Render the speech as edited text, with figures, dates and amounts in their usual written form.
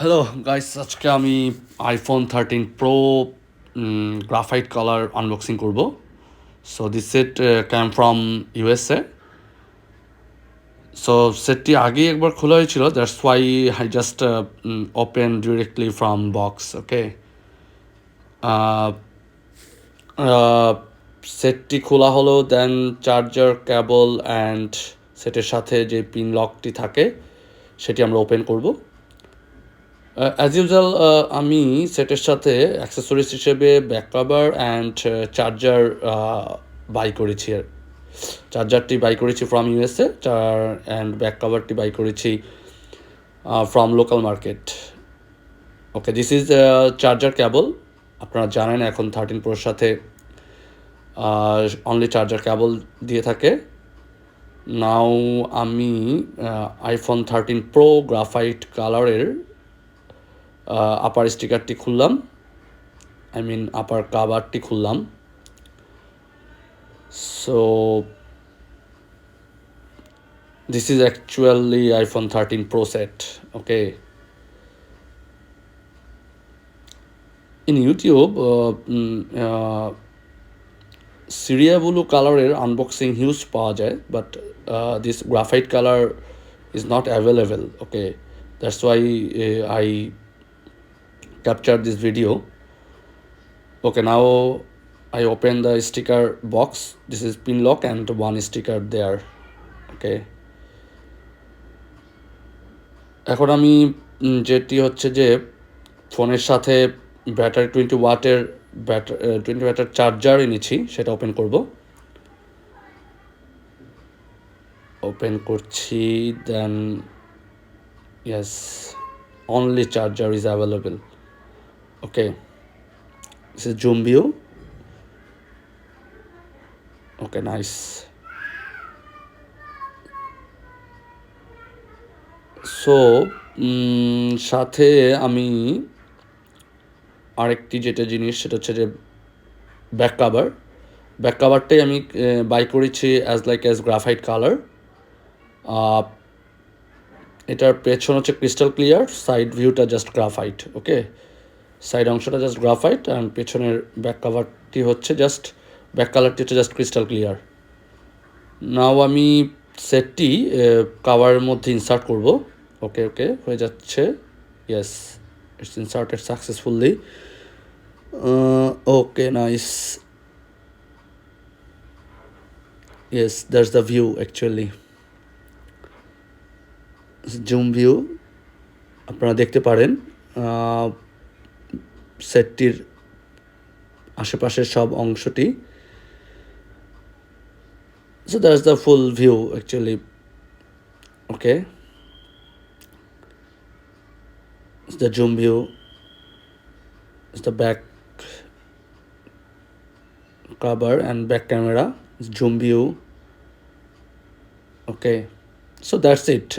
Hello guys, আজকে আমি iPhone 13 Pro graphite colour unboxing করব। So this set came from USA. So সেটটি আগেই একবার খোলা হয়েছিল, that's why I just open directly from box. Okay, সেটটি খোলা হলো, দেন চার্জার, কেবল অ্যান্ড সেটের সাথে যে পিন লকটি থাকে সেটি আমরা ওপেন করব। অ্যাজ ইউজুয়াল আমি সেটের সাথে অ্যাক্সেসরিজ হিসেবে back cover and charger buy করেছি। চার্জারটি বাই করেছি ফ্রম ইউএসএ, অ্যান্ড ব্যাক কভারটি বাই করেছি from local market. Okay, this is charger cable. আপনারা জানেন এখন 13 Proর সাথে অনলি চার্জার কেবল দিয়ে থাকে। নাও আমি আইফোন 13 Pro গ্রাফাইট কালারের আপার স্টিকারটি খুললাম, আপার কাভারটি খুললাম। So this is actually iPhone 13 Pro set. Okay, in YouTube Syria blue কালারের আনবক্সিং হিউজ পাওয়া যায়, but this graphite colour is not available. Okay, that's why I captured this video. Okay, now I open the sticker box. This is pin lock and one sticker there. Okay, এখন আমি যেটি হচ্ছে যে ফোনের সাথে battery 20 ওয়াটের 20 ওয়াটের charger এনেছি, সেটা ওপেন করব। ওপেন করছি, then yes, only charger is available. Okay, this is zoom view. Okay, nice. So সাথে আমি আরেকটি যেটা জিনিস, সেটা হচ্ছে যে ব্যাক কাভার। ব্যাক কাভারটাই আমি বাই করেছি অ্যাজ গ্রাফাইট কালার। এটার পেছন হচ্ছে ক্রিস্টাল ক্লিয়ার, সাইড ভিউটা জাস্ট গ্রাফাইট। ওকে, সাইড অংশটা জাস্ট গ্রাফাইট অ্যান্ড পেছনের ব্যাক কাভারটি হচ্ছে জাস্ট, ব্যাক কালারটি হচ্ছে জাস্ট ক্রিস্টাল ক্লিয়ার। নাও আমি সেটটি কাভারের মধ্যে ইনসার্ট করব। ওকে ওকে, হয়ে যাচ্ছে। Yes, it's inserted successfully. Okay, nice. Yes, that's the view actually. Zoom view আপনারা দেখতে পারেন সেটটির আশেপাশের সব অংশটি। So that's the full view actually. Okay, it's the zoom view, it's the back cover and back camera, it's zoom view. Okay, so that's it.